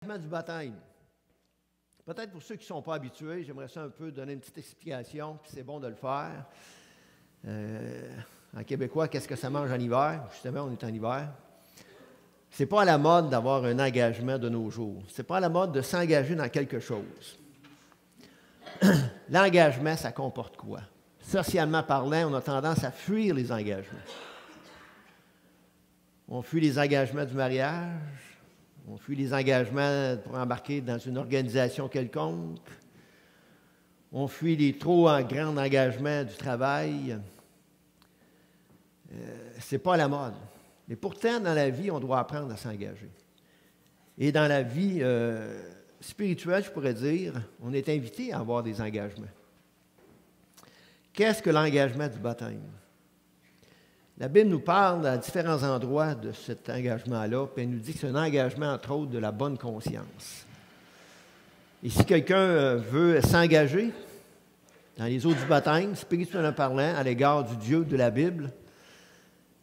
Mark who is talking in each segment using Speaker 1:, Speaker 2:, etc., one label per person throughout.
Speaker 1: Du baptême. Peut-être pour ceux qui ne sont pas habitués, j'aimerais ça un peu donner une petite explication, puis c'est bon de le faire. En québécois, qu'est-ce que ça mange en hiver? Justement, on est en hiver. C'est pas à la mode d'avoir un engagement de nos jours. C'est pas à la mode de s'engager dans quelque chose. L'engagement, ça comporte quoi? Socialement parlant, on a tendance à fuir les engagements. On fuit les engagements du mariage. On fuit les engagements pour embarquer dans une organisation quelconque. On fuit les trop grands engagements du travail. C'est pas à la mode. Mais pourtant, dans la vie, on doit apprendre à s'engager. Et dans la vie spirituelle, je pourrais dire, on est invité à avoir des engagements. Qu'est-ce que l'engagement du baptême? La Bible nous parle à différents endroits de cet engagement-là, puis elle nous dit que c'est un engagement, entre autres, de la bonne conscience. Et si quelqu'un veut s'engager dans les eaux du baptême, spirituellement parlant, à l'égard du Dieu de la Bible,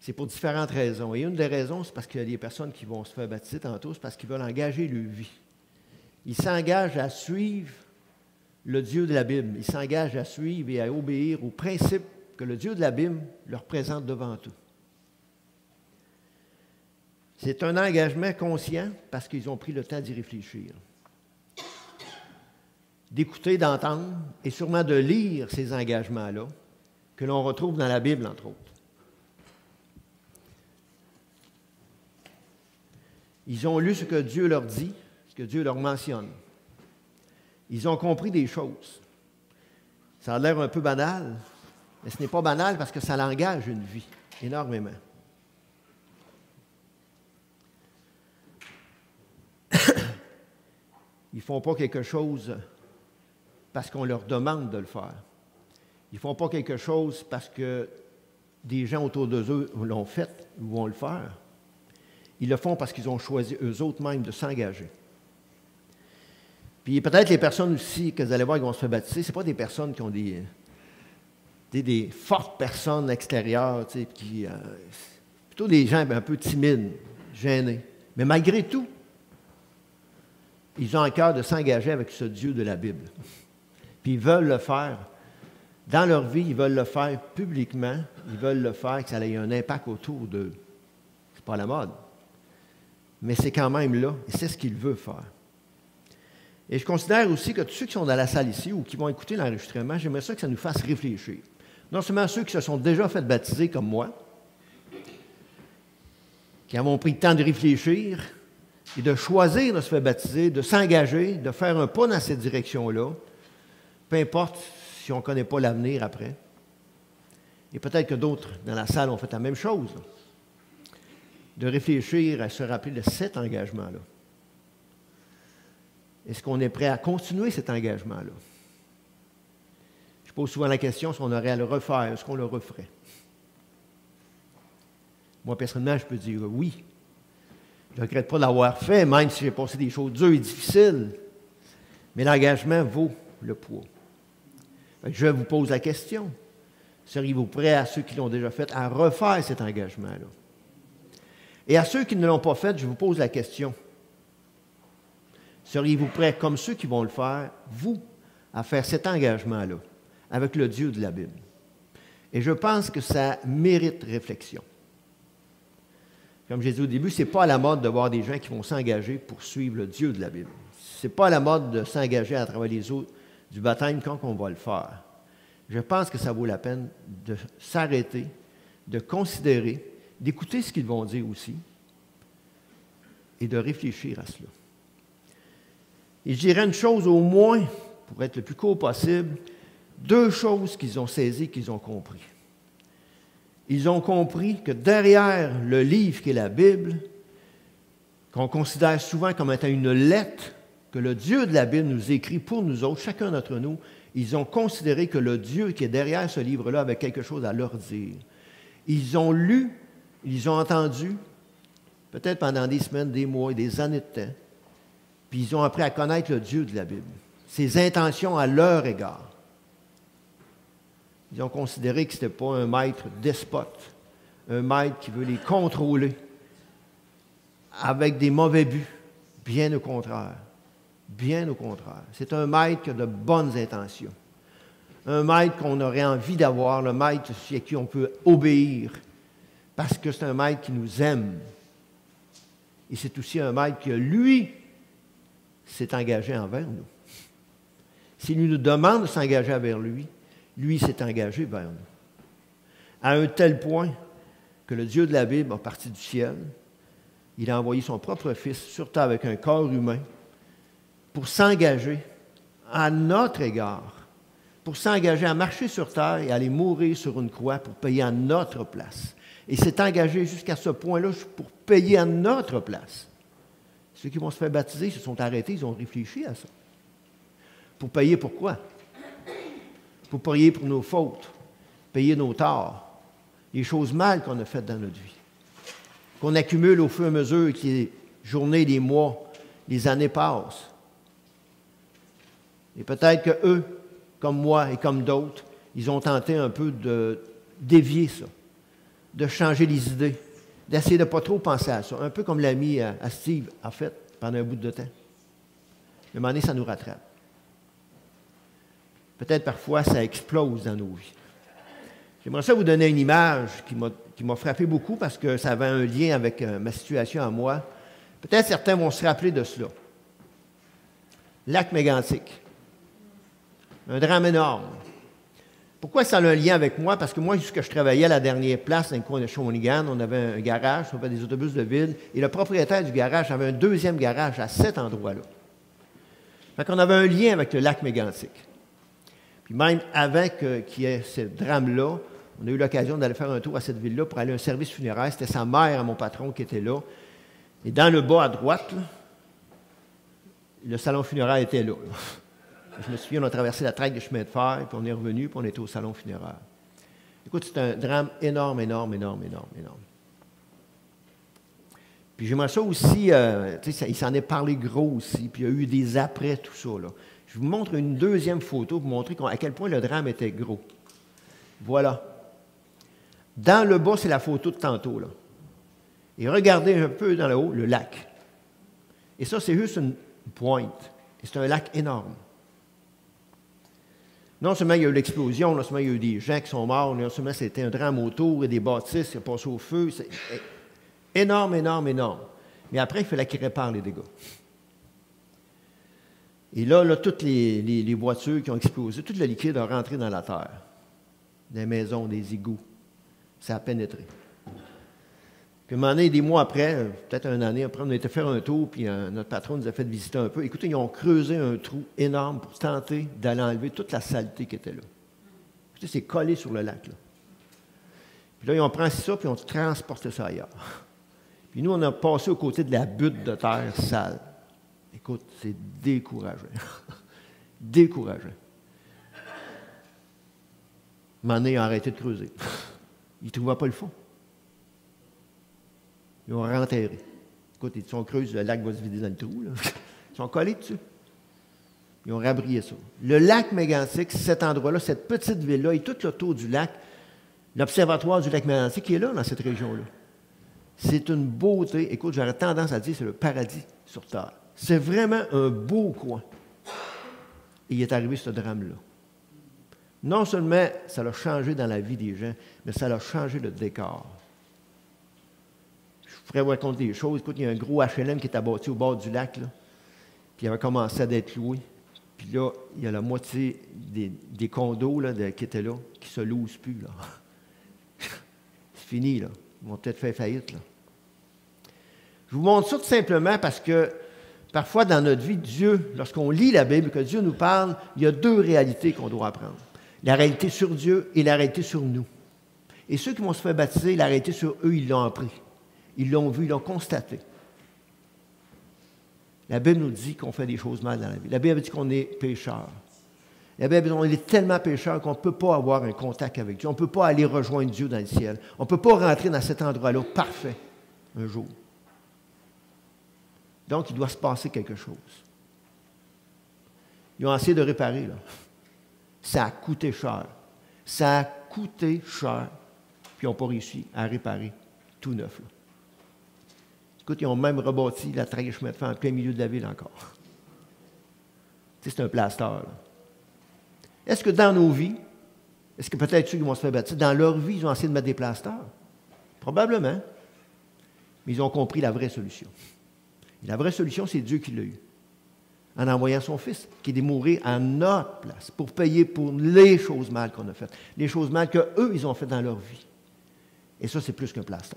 Speaker 1: c'est pour différentes raisons. Et une des raisons, c'est parce qu'il y a des personnes qui vont se faire baptiser tantôt, c'est parce qu'ils veulent engager leur vie. Ils s'engagent à suivre le Dieu de la Bible. Ils s'engagent à suivre et à obéir aux principes que le Dieu de la Bible leur présente devant eux. C'est un engagement conscient parce qu'ils ont pris le temps d'y réfléchir, d'écouter, d'entendre et sûrement de lire ces engagements-là que l'on retrouve dans la Bible, entre autres. Ils ont lu ce que Dieu leur dit, ce que Dieu leur mentionne. Ils ont compris des choses. Ça a l'air un peu banal, mais ce n'est pas banal parce que ça l'engage une vie, énormément. Ils ne font pas quelque chose parce qu'on leur demande de le faire. Ils ne font pas quelque chose parce que des gens autour d'eux l'ont fait ou vont le faire. Ils le font parce qu'ils ont choisi eux autres même de s'engager. Puis peut-être les personnes aussi que vous allez voir qui vont se faire baptiser, ce ne pas des personnes qui ont des fortes personnes extérieures, plutôt des gens un peu timides, gênés. Mais malgré tout, ils ont à cœur de s'engager avec ce Dieu de la Bible. Puis ils veulent le faire. Dans leur vie, ils veulent le faire publiquement. Ils veulent le faire, que ça ait un impact autour d'eux. Ce n'est pas la mode. Mais c'est quand même là, et c'est ce qu'ils veulent faire. Et je considère aussi que tous ceux qui sont dans la salle ici ou qui vont écouter l'enregistrement, j'aimerais ça que ça nous fasse réfléchir. Non seulement ceux qui se sont déjà fait baptiser comme moi, qui avons pris le temps de réfléchir et de choisir de se faire baptiser, de s'engager, de faire un pas dans cette direction-là, peu importe si on ne connaît pas l'avenir après. Et peut-être que d'autres dans la salle ont fait la même chose, de réfléchir à se rappeler de cet engagement-là. Est-ce qu'on est prêt à continuer cet engagement-là? Je pose souvent la question si on aurait à le refaire, est-ce qu'on le referait? Moi, personnellement, je peux dire oui. Je ne regrette pas d'avoir fait, même si j'ai passé des choses dures et difficiles. Mais l'engagement vaut le poids. Je vous pose la question. Seriez-vous prêts, à ceux qui l'ont déjà fait, à refaire cet engagement-là? Et à ceux qui ne l'ont pas fait, je vous pose la question. Seriez-vous prêts, comme ceux qui vont le faire, vous, à faire cet engagement-là avec le Dieu de la Bible? Et je pense que ça mérite réflexion. Comme j'ai dit au début, ce n'est pas à la mode de voir des gens qui vont s'engager pour suivre le Dieu de la Bible. Ce n'est pas à la mode de s'engager à travers les eaux du baptême quand on va le faire. Je pense que ça vaut la peine de s'arrêter, de considérer, d'écouter ce qu'ils vont dire aussi et de réfléchir à cela. Et je dirais une chose au moins, pour être le plus court possible, 2 choses qu'ils ont saisies, qu'ils ont compris. Ils ont compris que derrière le livre qui est la Bible, qu'on considère souvent comme étant une lettre que le Dieu de la Bible nous écrit pour nous autres, chacun d'entre nous, ils ont considéré que le Dieu qui est derrière ce livre-là avait quelque chose à leur dire. Ils ont lu, ils ont entendu, peut-être pendant des semaines, des mois et des années de temps, puis ils ont appris à connaître le Dieu de la Bible, ses intentions à leur égard. Ils ont considéré que ce n'était pas un maître despote, un maître qui veut les contrôler avec des mauvais buts, Bien au contraire. Bien au contraire. C'est un maître qui a de bonnes intentions. Un maître qu'on aurait envie d'avoir, le maître à qui on peut obéir, parce que c'est un maître qui nous aime. Et c'est aussi un maître qui, lui, s'est engagé envers nous. S'il nous demande de s'engager envers lui, lui s'est engagé vers nous. À un tel point que le Dieu de la Bible a parti du ciel, il a envoyé son propre Fils sur terre avec un corps humain pour s'engager à notre égard, pour s'engager à marcher sur terre et à aller mourir sur une croix pour payer à notre place. Et s'est engagé jusqu'à ce point-là pour payer à notre place. Ceux qui vont se faire baptiser se sont arrêtés, ils ont réfléchi à ça. Pour payer pourquoi? Pour payer pour nos fautes, payer nos torts, les choses mal qu'on a faites dans notre vie, qu'on accumule au fur et à mesure que les journées, les mois, les années passent. Et peut-être qu'eux, comme moi et comme d'autres, ils ont tenté un peu de dévier ça, de changer les idées, d'essayer de ne pas trop penser à ça, un peu comme l'ami à Steve a fait pendant un bout de temps. À un moment donné, ça nous rattrape. Peut-être parfois, ça explose dans nos vies. J'aimerais ça vous donner une image qui m'a frappé beaucoup parce que ça avait un lien avec ma situation à moi. Peut-être certains vont se rappeler de cela. Lac Mégantic. Un drame énorme. Pourquoi ça a un lien avec moi? Parce que moi, jusqu'à je travaillais à la dernière place, dans le coin de Shawinigan, on avait un garage, on avait des autobus de ville, et le propriétaire du garage avait un deuxième garage à cet endroit-là. Fait qu'on avait un lien avec le lac Mégantic. Puis même avant qu'il y ait ce drame-là, on a eu l'occasion d'aller faire un tour à cette ville-là pour aller à un service funéraire. C'était sa mère à mon patron qui était là. Et dans le bas à droite, là, le salon funéraire était là. Je me souviens, on a traversé la traque de chemin de fer, puis on est revenu, puis on était au salon funéraire. Écoute, c'est un drame énorme, énorme, énorme, énorme, énorme. Puis j'aimerais ça aussi, il s'en est parlé gros aussi, puis il y a eu des après tout ça, là. Je vous montre une deuxième photo pour montrer à quel point le drame était gros. Voilà. Dans le bas, c'est la photo de tantôt, là. Et regardez un peu dans le haut, le lac. Et ça, c'est juste une pointe. Et c'est un lac énorme. Non seulement il y a eu l'explosion, non seulement il y a eu des gens qui sont morts, non seulement c'était un drame autour, et des bâtisses qui ont passé au feu. C'est énorme, énorme, énorme. Mais après, il fallait qu'ils réparent les dégâts. Et là, toutes les voitures qui ont explosé, tout le liquide a rentré dans la terre. Des maisons, des égouts. Ça a pénétré. Puis, à un moment donné, des mois après, peut-être une année après, on a été faire un tour, puis notre patron nous a fait visiter un peu. Écoutez, ils ont creusé un trou énorme pour tenter d'aller enlever toute la saleté qui était là. Écoutez, c'est collé sur le lac, là. Puis là, ils ont pris ça, puis ils ont transporté ça ailleurs. Puis nous, on a passé aux côtés de la butte de terre sale. Écoute, c'est décourageant. Décourageant. À un moment donné, ils ont arrêté de creuser. Ils ne trouvaient pas le fond. Ils ont renterré. Écoute, ils sont creusés, le lac va se vider dans le trou, là. Ils sont collés dessus. Ils ont rabrié ça. Le lac Mégantic, cet endroit-là, cette petite ville-là, et tout autour du lac, l'observatoire du lac Mégantic qui est là, dans cette région-là. C'est une beauté. Écoute, j'aurais tendance à dire c'est le paradis sur terre. C'est vraiment un beau coin. Et il est arrivé ce drame-là. Non seulement ça l'a changé dans la vie des gens, mais ça l'a changé le décor. Je pourrais vous raconter des choses. Écoute, il y a un gros HLM qui est abattu au bord du lac, là, puis il avait commencé à être loué. Puis là, il y a la moitié des condos là, qui étaient là, qui ne se louent plus. Là. C'est fini, là. Ils vont peut-être faire faillite, là. Je vous montre ça tout simplement parce que parfois dans notre vie, Dieu, lorsqu'on lit la Bible, que Dieu nous parle, il y a deux réalités qu'on doit apprendre. La réalité sur Dieu et la réalité sur nous. Et ceux qui vont se faire baptiser, la réalité sur eux, ils l'ont appris. Ils l'ont vu, ils l'ont constaté. La Bible nous dit qu'on fait des choses mal dans la vie. La Bible dit qu'on est pécheur. La Bible dit qu'on est tellement pécheur qu'on ne peut pas avoir un contact avec Dieu. On ne peut pas aller rejoindre Dieu dans le ciel. On ne peut pas rentrer dans cet endroit-là parfait un jour. Donc, il doit se passer quelque chose. Ils ont essayé de réparer, là. Ça a coûté cher. Ça a coûté cher. Puis ils n'ont pas réussi à réparer tout neuf, là. Écoute, ils ont même rebâti la traque chemin de fer en plein milieu de la ville encore. Tu sais, c'est un plaster, là. Est-ce que dans nos vies, est-ce que peut-être ceux qui vont se faire baptiser, dans leur vie, ils ont essayé de mettre des plasters? Probablement. Mais ils ont compris la vraie solution. Et la vraie solution, c'est Dieu qui l'a eu. En envoyant son Fils, qui est mourir à notre place, pour payer pour les choses mal qu'on a faites. Les choses mal qu'eux, ils ont faites dans leur vie. Et ça, c'est plus qu'un plaster.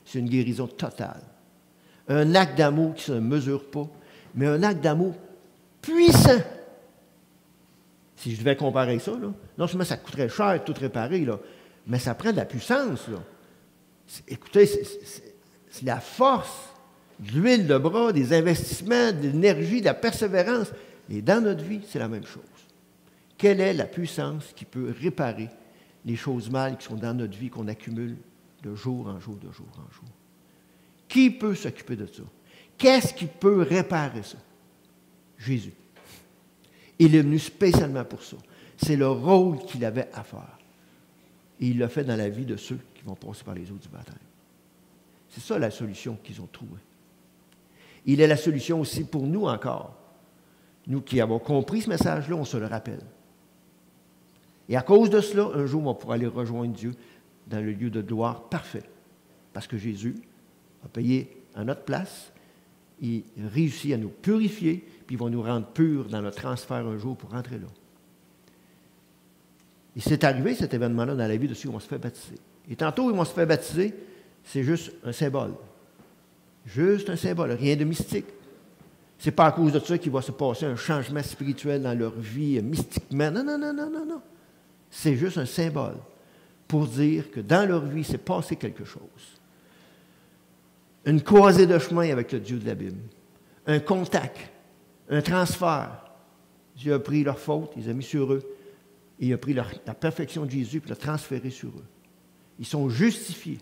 Speaker 1: C'est une guérison totale. Un acte d'amour qui ne se mesure pas, mais un acte d'amour puissant. Si je devais comparer ça, là, non seulement ça coûterait cher tout réparer, là, mais ça prend de la puissance. Là. Écoutez, c'est la force, de l'huile de bras, des investissements, de l'énergie, de la persévérance. Et dans notre vie, c'est la même chose. Quelle est la puissance qui peut réparer les choses mal qui sont dans notre vie, qu'on accumule de jour en jour, de jour en jour? Qui peut s'occuper de ça? Qu'est-ce qui peut réparer ça? Jésus. Il est venu spécialement pour ça. C'est le rôle qu'il avait à faire. Et il l'a fait dans la vie de ceux qui vont passer par les eaux du baptême. C'est ça la solution qu'ils ont trouvée. Il est la solution aussi pour nous encore. Nous qui avons compris ce message-là, on se le rappelle. Et à cause de cela, un jour, on pourra aller rejoindre Dieu dans le lieu de gloire parfait. Parce que Jésus a payé à notre place, il réussit à nous purifier, puis il va nous rendre purs dans le transfert un jour pour rentrer là. Et c'est arrivé, cet événement-là, dans la vie de ceux qui vont se faire baptiser. Et tantôt, ils vont se faire baptiser, c'est juste un symbole. Juste un symbole, rien de mystique. Ce n'est pas à cause de ça qu'il va se passer un changement spirituel dans leur vie, mystiquement. Non, non, non, non, non, non. C'est juste un symbole pour dire que dans leur vie, il s'est passé quelque chose. Une croisée de chemin avec le Dieu de la Bible. Un contact, un transfert. Dieu a pris leur faute, il les a mis sur eux. Et il a pris la perfection de Jésus et l'a transféré sur eux. Ils sont justifiés.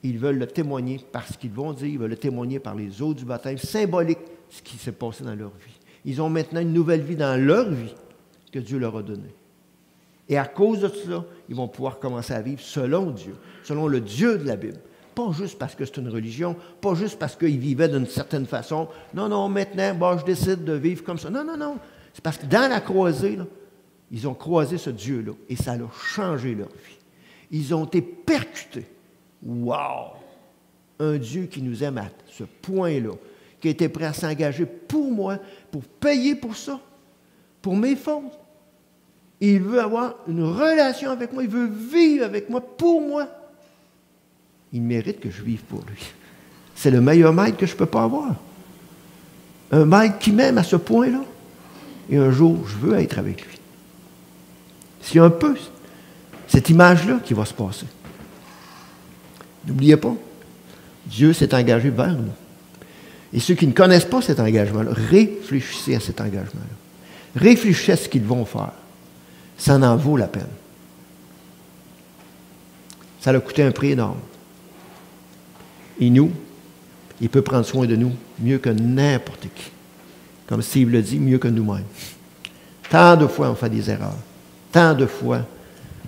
Speaker 1: Ils veulent le témoigner par ce qu'ils vont dire, ils veulent le témoigner par les eaux du baptême, symbolique de ce qui s'est passé dans leur vie. Ils ont maintenant une nouvelle vie dans leur vie que Dieu leur a donnée. Et à cause de cela, ils vont pouvoir commencer à vivre selon Dieu, selon le Dieu de la Bible. Pas juste parce que c'est une religion, pas juste parce qu'ils vivaient d'une certaine façon. Non, non, maintenant, bon, je décide de vivre comme ça. Non, non, non. C'est parce que dans la croisée, là, ils ont croisé ce Dieu-là et ça a changé leur vie. Ils ont été percutés. Wow! Un Dieu qui nous aime à ce point-là, qui était prêt à s'engager pour moi, pour payer pour ça, pour mes fautes. Et il veut avoir une relation avec moi, il veut vivre avec moi, pour moi. Il mérite que je vive pour lui. C'est le meilleur maître que je ne peux pas avoir. Un maître qui m'aime à ce point-là. Et un jour, je veux être avec lui. C'est un peu cette image-là qui va se passer. N'oubliez pas, Dieu s'est engagé vers nous. Et ceux qui ne connaissent pas cet engagement-là, réfléchissez à cet engagement-là. Réfléchissez à ce qu'ils vont faire. Ça en vaut la peine. Ça a coûté un prix énorme. Et nous, il peut prendre soin de nous mieux que n'importe qui. Comme Steve le dit, mieux que nous-mêmes. Tant de fois, on fait des erreurs. Tant de fois,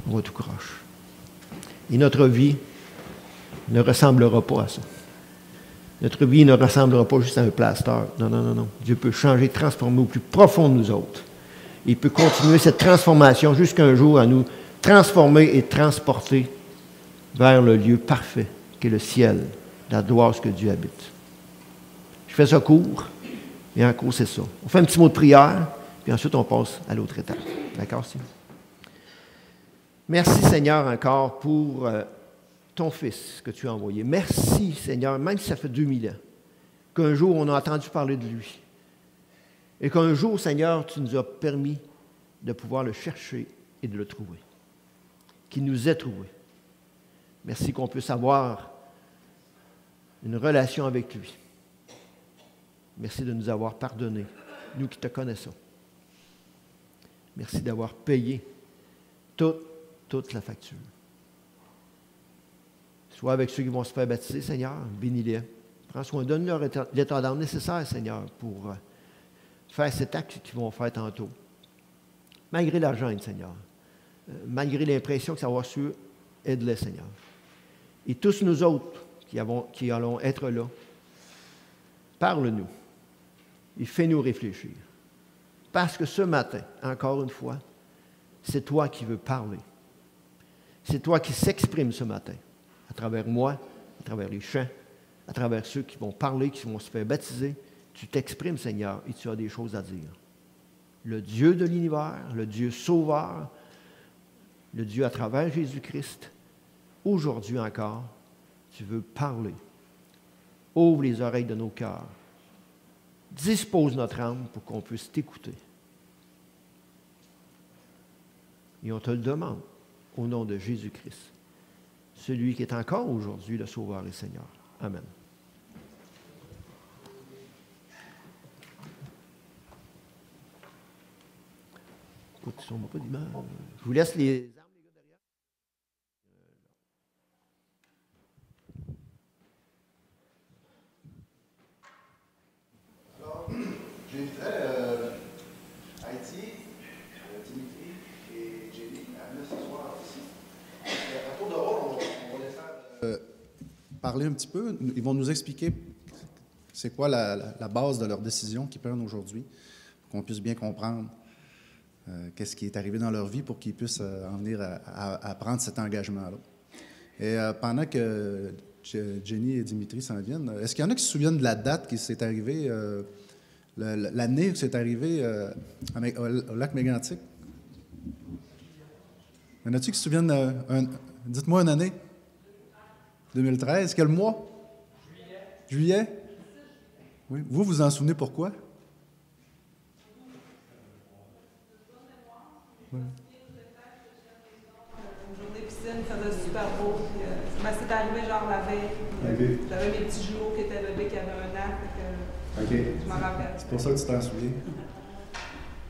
Speaker 1: on va tout croche. Et notre vie ne ressemblera pas à ça. Notre vie ne ressemblera pas juste à un plaster. Non, non, non, non. Dieu peut changer, transformer au plus profond de nous autres. Il peut continuer cette transformation jusqu'à un jour à nous transformer et transporter vers le lieu parfait, qui est le ciel, la gloire que Dieu habite. Je fais ça court, et en cours, c'est ça. On fait un petit mot de prière, puis ensuite on passe à l'autre étape. D'accord, Simon? Merci, Seigneur, encore pour ton Fils que tu as envoyé. Merci, Seigneur, même si ça fait 2000 ans, qu'un jour on a entendu parler de lui. Et qu'un jour, Seigneur, tu nous as permis de pouvoir le chercher et de le trouver. Qu'il nous ait trouvé. Merci qu'on puisse avoir une relation avec lui. Merci de nous avoir pardonné, nous qui te connaissons. Merci d'avoir payé toute la facture. Sois avec ceux qui vont se faire baptiser, Seigneur, bénis-les. Prends soin, donne-leur l'état d'âme nécessaire, Seigneur, pour faire cet acte qu'ils vont faire tantôt. Malgré leur gêne, Seigneur. Malgré l'impression que ça va sur, aide-les, Seigneur. Et tous nous autres qui allons être là. Parle-nous et fais-nous réfléchir. Parce que ce matin, encore une fois, c'est toi qui veux parler. C'est toi qui s'exprime ce matin, à travers moi, à travers les chants, à travers ceux qui vont parler, qui vont se faire baptiser. Tu t'exprimes, Seigneur, et tu as des choses à dire. Le Dieu de l'univers, le Dieu sauveur, le Dieu à travers Jésus-Christ, aujourd'hui encore, tu veux parler. Ouvre les oreilles de nos cœurs. Dispose notre âme pour qu'on puisse t'écouter. Et on te le demande au nom de Jésus-Christ, celui qui est encore aujourd'hui le Sauveur et Seigneur. Amen. Écoute, ils sont pas d'image. Je vous laisse les armes, les gars, derrière.
Speaker 2: Alors, j'inviterais Heidi, Dimitri et Jenny à venir ce soir ici. À tour de rôle, on va les faire parler un petit peu. Ils vont nous expliquer c'est quoi la base de leur décision qu'ils prennent aujourd'hui, pour qu'on puisse bien comprendre qu'est-ce qui est arrivé dans leur vie pour qu'ils puissent en venir à prendre cet engagement-là. Et pendant que Jenny et Dimitri s'en viennent, est-ce qu'il y en a qui se souviennent de la date qui s'est arrivée, l'année où c'est arrivé au lac Mégantic? Y en a-t-il qui se souviennent, dites-moi une année? 2013, quel mois? Juillet? Oui. Vous vous en souvenez pourquoi? Oui.
Speaker 3: Une journée piscine, ça faisait super beau. C'est arrivé genre la veille.
Speaker 2: Okay.
Speaker 3: J'avais mes petits jumeaux qui étaient bébés, qui avaient 1 an.
Speaker 2: OK.
Speaker 3: Je m'en rappelle.
Speaker 2: C'est pour ça que tu t'en souviens.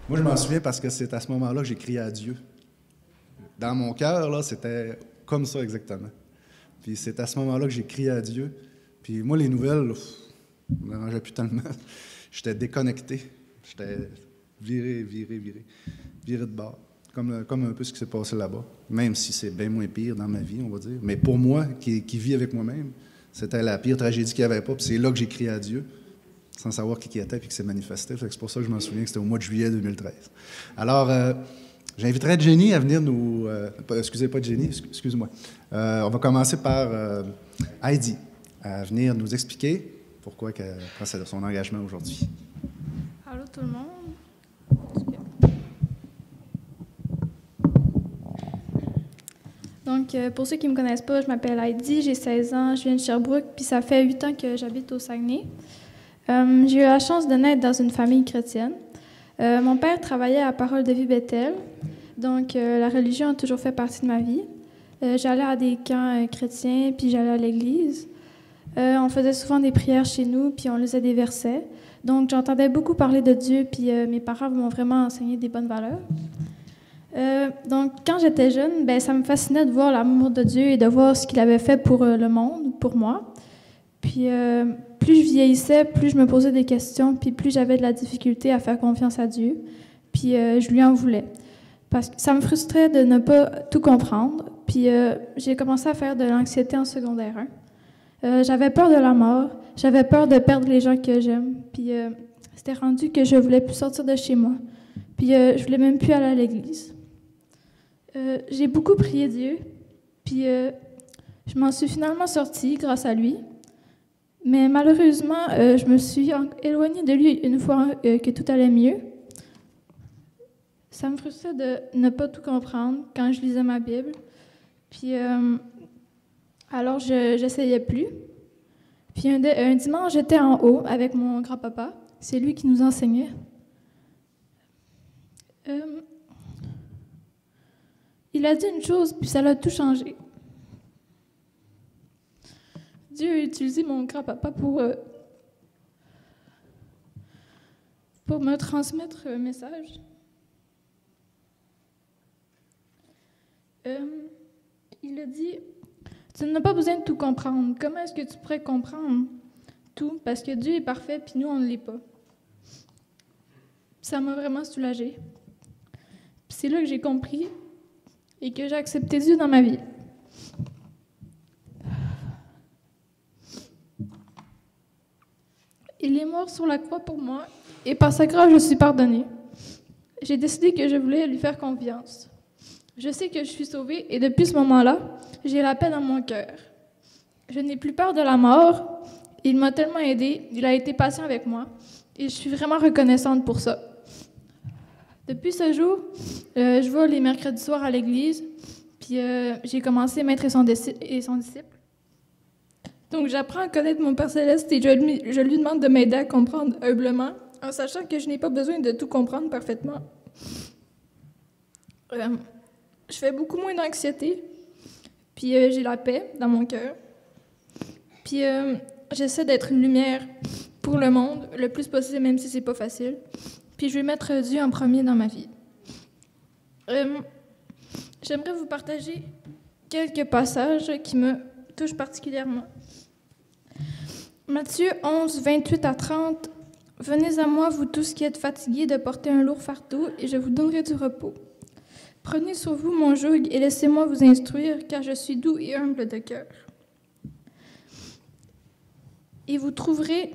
Speaker 2: Moi, je m'en souviens parce que c'est à ce moment-là que j'ai crié à Dieu. Dans mon cœur, là, c'était comme ça exactement. Puis c'est à ce moment-là que j'ai crié à Dieu. Puis moi, les nouvelles, ça me dérangeait plus tellement. J'étais déconnecté. J'étais viré de bord. Comme un peu ce qui s'est passé là-bas. Même si c'est bien moins pire dans ma vie, on va dire. Mais pour moi, qui vis avec moi-même, c'était la pire tragédie qu'il n'y avait pas. Puis c'est là que j'ai crié à Dieu, sans savoir qui était et qui s'est manifesté. C'est pour ça que je m'en souviens que c'était au mois de juillet 2013. Alors, j'inviterai Jenny à venir nous... excusez, pas Jenny, excuse-moi. On va commencer par Heidi, à venir nous expliquer pourquoi elle prend son engagement aujourd'hui.
Speaker 4: Allô tout le monde. Donc, pour ceux qui ne me connaissent pas, je m'appelle Heidi, j'ai 16 ans, je viens de Sherbrooke, puis ça fait 8 ans que j'habite au Saguenay. J'ai eu la chance de naître dans une famille chrétienne. Mon père travaillait à Parole de vie Bethel, donc la religion a toujours fait partie de ma vie. J'allais à des camps chrétiens, puis j'allais à l'église. On faisait souvent des prières chez nous, puis on lisait des versets. Donc, j'entendais beaucoup parler de Dieu, puis mes parents m'ont vraiment enseigné des bonnes valeurs. Donc, quand j'étais jeune, ça me fascinait de voir l'amour de Dieu et de voir ce qu'il avait fait pour le monde, pour moi. Puis, plus je vieillissais, plus je me posais des questions, puis plus j'avais de la difficulté à faire confiance à Dieu. Puis, je lui en voulais. Parce que ça me frustrait de ne pas tout comprendre. Puis, j'ai commencé à faire de l'anxiété en secondaire 1. J'avais peur de la mort. J'avais peur de perdre les gens que j'aime. Puis, c'était rendu que je voulais plus sortir de chez moi. Puis, je voulais même plus aller à l'église. J'ai beaucoup prié Dieu, puis je m'en suis finalement sortie grâce à lui. Mais malheureusement, je me suis éloignée de lui une fois que tout allait mieux. Ça me frustrait de ne pas tout comprendre quand je lisais ma Bible. Puis, alors, j'essayais plus. Puis, un dimanche, j'étais en haut avec mon grand-papa. C'est lui qui nous enseignait. Il a dit une chose, puis ça l'a tout changé. Dieu a utilisé mon grand-papa pour me transmettre un message. Il a dit, tu n'as pas besoin de tout comprendre. Comment est-ce que tu pourrais comprendre tout? Parce que Dieu est parfait, puis nous, on ne l'est pas. Ça m'a vraiment soulagée. Puis c'est là que j'ai compris et que j'ai accepté Dieu dans ma vie. Il est mort sur la croix pour moi et par sa grâce, je suis pardonnée. J'ai décidé que je voulais lui faire confiance. Je sais que je suis sauvée et depuis ce moment-là, j'ai la paix dans mon cœur. Je n'ai plus peur de la mort. Il m'a tellement aidée, il a été patient avec moi et je suis vraiment reconnaissante pour ça. Depuis ce jour, je vais les mercredis soirs à l'église, puis j'ai commencé Maître et son disciple. Donc j'apprends à connaître mon Père Céleste et je lui demande de m'aider à comprendre humblement, en sachant que je n'ai pas besoin de tout comprendre parfaitement. Je fais beaucoup moins d'anxiété, puis j'ai la paix dans mon cœur. Puis j'essaie d'être une lumière pour le monde le plus possible, même si c'est pas facile. Puis je vais mettre Dieu en premier dans ma vie. J'aimerais vous partager quelques passages qui me touchent particulièrement. Matthieu 11, 28 à 30. « Venez à moi, vous tous qui êtes fatigués de porter un lourd fardeau, et je vous donnerai du repos. Prenez sur vous mon joug et laissez-moi vous instruire, car je suis doux et humble de cœur. Et vous trouverez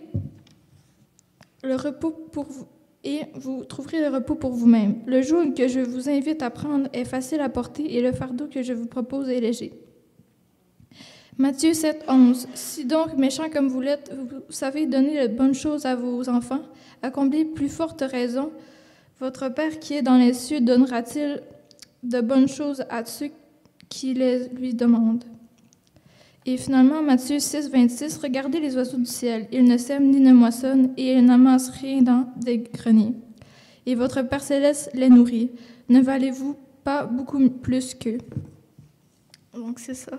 Speaker 4: le repos pour vous. Et vous trouverez le repos pour vous-même. Le joug que je vous invite à prendre est facile à porter et le fardeau que je vous propose est léger. » Matthieu 7, 11. « Si donc, méchants comme vous l'êtes, vous savez donner de bonnes choses à vos enfants, accomplez plus forte raison. Votre Père qui est dans les cieux donnera-t-il de bonnes choses à ceux qui les lui demandent. » Et finalement, Matthieu 6, 26, « Regardez les oiseaux du ciel, ils ne sèment ni ne moissonnent, et ils n'amassent rien dans des greniers. Et votre Père céleste les nourrit. Ne valez-vous pas beaucoup plus qu'eux? » Donc, c'est ça.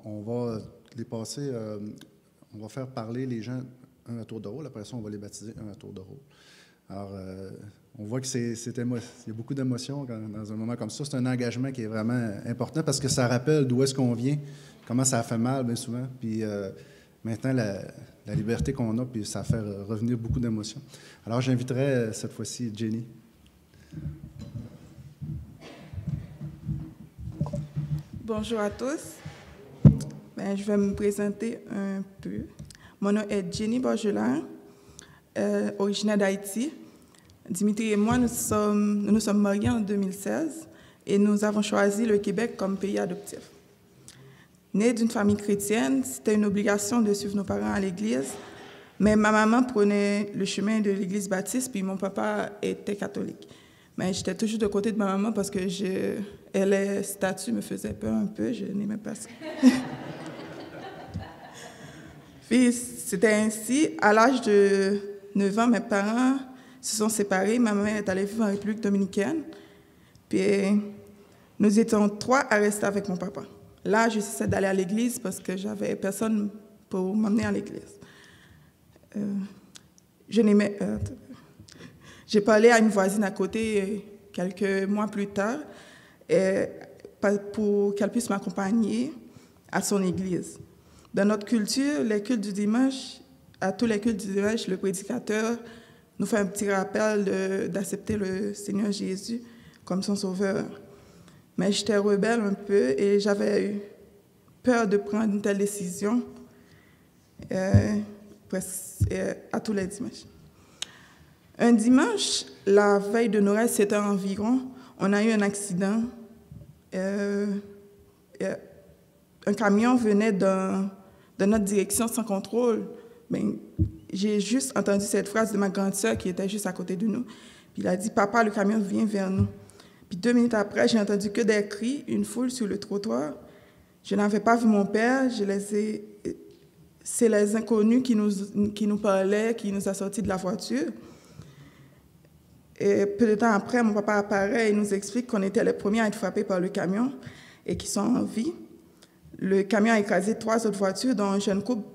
Speaker 2: On va les passer, on va faire parler les gens un à tour de rôle. Après ça, on va les baptiser un à tour de rôle. Alors, on voit que il y a beaucoup d'émotions dans un moment comme ça. C'est un engagement qui est vraiment important parce que ça rappelle d'où est-ce qu'on vient, comment ça a fait mal bien souvent. Puis maintenant, la liberté qu'on a, puis ça fait revenir beaucoup d'émotions. Alors, j'inviterai cette fois-ci Jenny.
Speaker 3: Bonjour à tous. Je vais me présenter un peu. Mon nom est Jenny Borgelin, originaire d'Haïti. Dimitri et moi, nous sommes mariés en 2016 et nous avons choisi le Québec comme pays adoptif. Née d'une famille chrétienne, c'était une obligation de suivre nos parents à l'église, mais ma maman prenait le chemin de l'église baptiste, puis mon papa était catholique. Mais j'étais toujours de côté de ma maman parce que les statues me faisaient peur un peu, je n'aimais pas ça. Puis c'était ainsi, à l'âge de 9 ans, mes parents se sont séparés. Ma mère est allée vivre en République dominicaine. Puis nous étions 3 à rester avec mon papa. Là, je cessais d'aller à l'église parce que j'avais personne pour m'emmener à l'église. J'ai parlé à une voisine à côté quelques mois plus tard pour qu'elle puisse m'accompagner à son église. Dans notre culture, les cultes du dimanche, à tous les cultes du dimanche, le prédicateur nous fait un petit rappel d'accepter le Seigneur Jésus comme son sauveur. Mais j'étais rebelle un peu et j'avais eu peur de prendre une telle décision à tous les dimanches. Un dimanche, la veille de Noël, 7 heures environ, on a eu un accident. Un camion venait de notre direction sans contrôle. J'ai juste entendu cette phrase de ma grande sœur qui était juste à côté de nous. Puis il a dit « Papa, le camion vient vers nous ». Puis 2 minutes après, j'ai entendu que des cris, une foule sur le trottoir. Je n'avais pas vu mon père. C'est les inconnus qui nous parlaient, qui nous a sortis de la voiture. Et peu de temps après, mon papa apparaît et nous explique qu'on était les premiers à être frappés par le camion et qu'ils sont en vie. Le camion a écrasé 3 autres voitures, dont un couple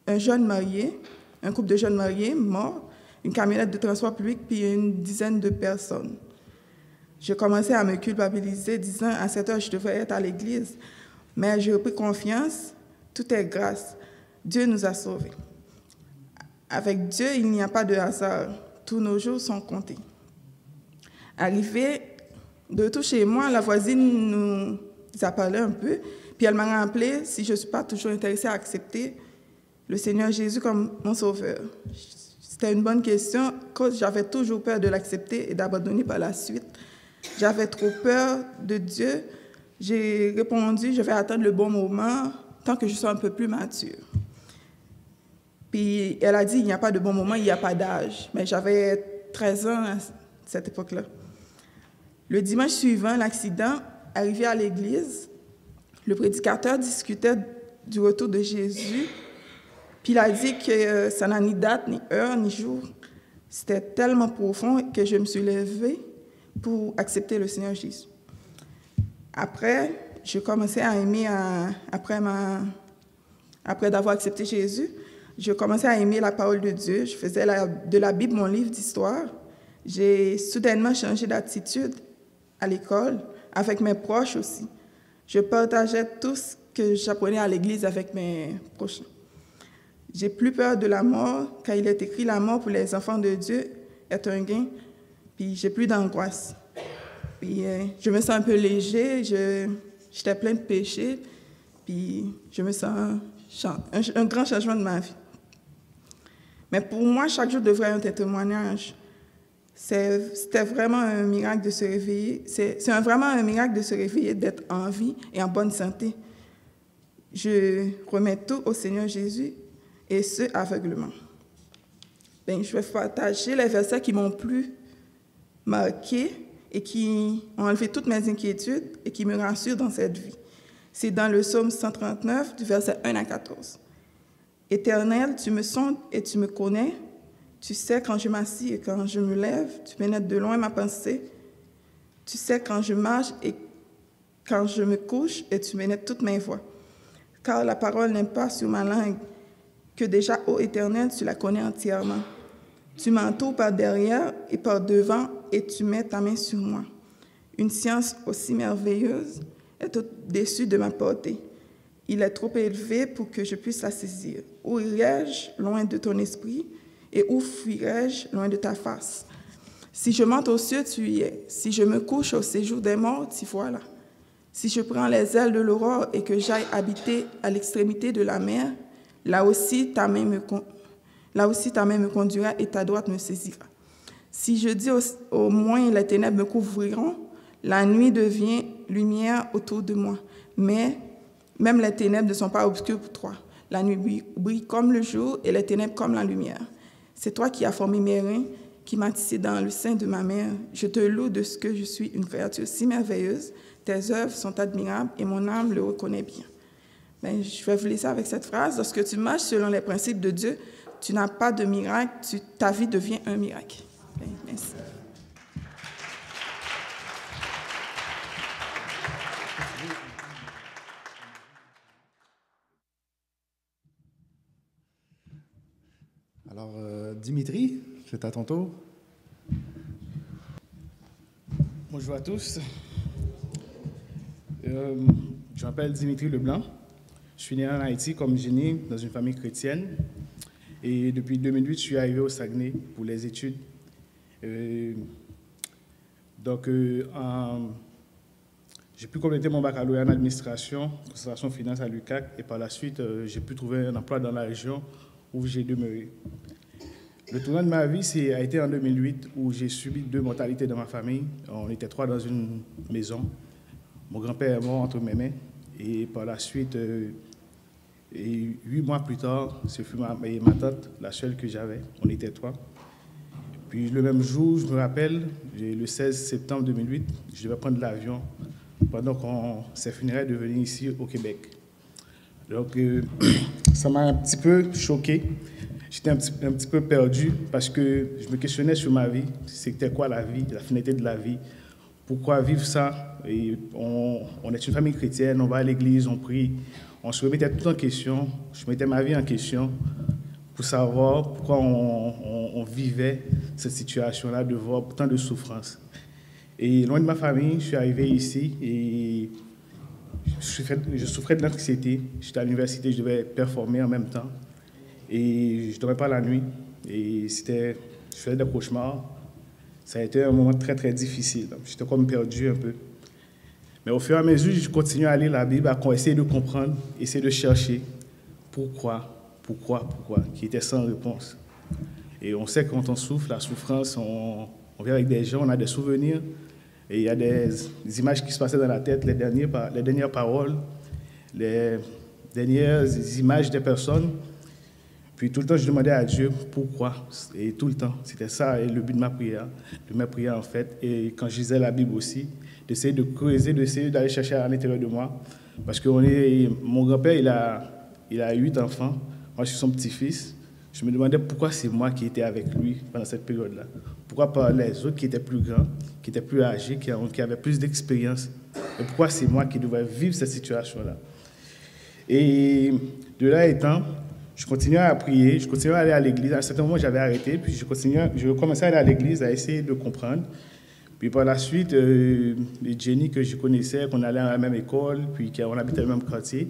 Speaker 3: de jeunes mariés morts, une camionnette de transport public, puis une dizaine de personnes. Je commençais à me culpabiliser, disant à 7 heures, je devrais être à l'église. Mais j'ai repris confiance, tout est grâce. Dieu nous a sauvés. Avec Dieu, il n'y a pas de hasard. Tous nos jours sont comptés. Arrivé De retour chez moi, la voisine nous a parlé un peu, puis elle m'a rappelé si je ne suis pas toujours intéressée à accepter le Seigneur Jésus comme mon sauveur. C'était une bonne question, cause j'avais toujours peur de l'accepter et d'abandonner par la suite. J'avais trop peur de Dieu. J'ai répondu, je vais attendre le bon moment, tant que je sois un peu plus mature. Puis elle a dit, il n'y a pas de bon moment, il n'y a pas d'âge. Mais j'avais 13 ans à cette époque-là. Le dimanche suivant l'accident, arrivé à l'église, le prédicateur discutait du retour de Jésus. Puis il a dit que ça n'a ni date, ni heure, ni jour. C'était tellement profond que je me suis levée pour accepter le Seigneur Jésus. Après, j'ai commencé à aimer, après d'avoir accepté Jésus, je commençais à aimer la parole de Dieu. Je faisais de la Bible mon livre d'histoire. J'ai soudainement changé d'attitude à l'école, avec mes proches aussi. Je partageais tout ce que j'apprenais à l'église avec mes proches. J'ai plus peur de la mort, car il est écrit « La mort pour les enfants de Dieu est un gain ». Puis j'ai plus d'angoisse. Puis je me sens un peu léger, j'étais plein de péchés, puis je me sens un grand changement de ma vie. Mais pour moi, chaque jour devrait être un témoignage. C'était vraiment un miracle de se réveiller. C'est vraiment un miracle de se réveiller, d'être en vie et en bonne santé. Je remets tout au Seigneur Jésus, et ce, aveuglement. Je vais partager les versets qui m'ont plus marqué et qui ont enlevé toutes mes inquiétudes et qui me rassurent dans cette vie. C'est dans le psaume 139, du verset 1 à 14. « Éternel, tu me sondes et tu me connais. Tu sais quand je m'assis et quand je me lève. Tu pénètres de loin ma pensée. Tu sais quand je marche et quand je me couche et tu pénètres toutes mes voies. Car la parole n'est pas sur ma langue, que déjà, ô Éternel, tu la connais entièrement. Tu m'entoures par derrière et par devant et tu mets ta main sur moi. Une science aussi merveilleuse est au-dessus de ma portée. Il est trop élevé pour que je puisse la saisir. Où irai-je loin de ton esprit et où fuirai-je loin de ta face? Si je monte aux cieux, tu y es. Si je me couche au séjour des morts, t'y voilà. Si je prends les ailes de l'aurore et que j'aille habiter à l'extrémité de la mer, là aussi ta main me conduira et ta droite me saisira. Si je dis au moins les ténèbres me couvriront, la nuit devient lumière autour de moi. Mais même les ténèbres ne sont pas obscures pour toi. La nuit brille comme le jour et les ténèbres comme la lumière. C'est toi qui as formé mes reins, qui m'as tissé dans le sein de ma mère. Je te loue de ce que je suis une créature si merveilleuse. Tes œuvres sont admirables et mon âme le reconnaît bien. Je vais vous laisser avec cette phrase. Lorsque tu marches selon les principes de Dieu, tu n'as pas de miracle, ta vie devient un miracle. Merci.
Speaker 2: Alors, Dimitri, c'est à ton tour.
Speaker 5: Bonjour à tous. Je m'appelle Dimitri Leblanc. Je suis né en Haïti comme génie dans une famille chrétienne. Et depuis 2008, je suis arrivé au Saguenay pour les études. J'ai pu compléter mon baccalauréat en administration, concentration finance à l'UQAC. Et par la suite, j'ai pu trouver un emploi dans la région où j'ai demeuré. Le tournant de ma vie a été en 2008 où j'ai subi 2 mortalités dans ma famille. On était 3 dans une maison. Mon grand-père est mort entre mes mains. Et par la suite, 8 mois plus tard, ce fut ma tante, la seule que j'avais. On était 3. Puis le même jour, je me rappelle, le 16 septembre 2008, je devais prendre l'avion pendant qu'on s'est funérailles de venir ici au Québec. Donc, ça m'a un petit peu choqué. J'étais un petit peu perdu parce que je me questionnais sur ma vie. C'était quoi la vie, la finalité de la vie? Pourquoi vivre ça? Et on est une famille chrétienne, on va à l'église, on prie. On se remettait tout en question. Je mettais ma vie en question pour savoir pourquoi on vivait cette situation-là, de voir tant de souffrance. Et loin de ma famille, je suis arrivé ici et je souffrais de l'anxiété. J'étais à l'université, je devais performer en même temps. Et je ne dormais pas la nuit. Et je faisais des cauchemars. Ça a été un moment très, très difficile. J'étais comme perdu un peu. Mais au fur et à mesure, je continue à lire la Bible, à essayer de comprendre, essayer de chercher pourquoi, qui était sans réponse. Et on sait que quand on souffre, la souffrance, on vient avec des gens, on a des souvenirs, et il y a des images qui se passaient dans la tête, les dernières paroles, les dernières images des personnes. Puis tout le temps, je demandais à Dieu pourquoi, et tout le temps. C'était ça le but de ma prière en fait. Et quand je lisais la Bible aussi, d'essayer de creuser, d'essayer d'aller chercher à l'intérieur de moi. Parce que mon grand-père, il a 8 enfants. Moi, je suis son petit-fils. Je me demandais pourquoi c'est moi qui étais avec lui pendant cette période-là. Pourquoi pas les autres qui étaient plus grands, qui étaient plus âgés, qui avaient plus d'expérience. Et pourquoi c'est moi qui devais vivre cette situation-là. Et de là étant, je continuais à prier, je continuais à aller à l'église. À un certain moment, j'avais arrêté, puis je commençais à aller à l'église, à essayer de comprendre. Puis par la suite, Jenny, que je connaissais, qu'on allait à la même école, puis qu'on habitait dans le même quartier,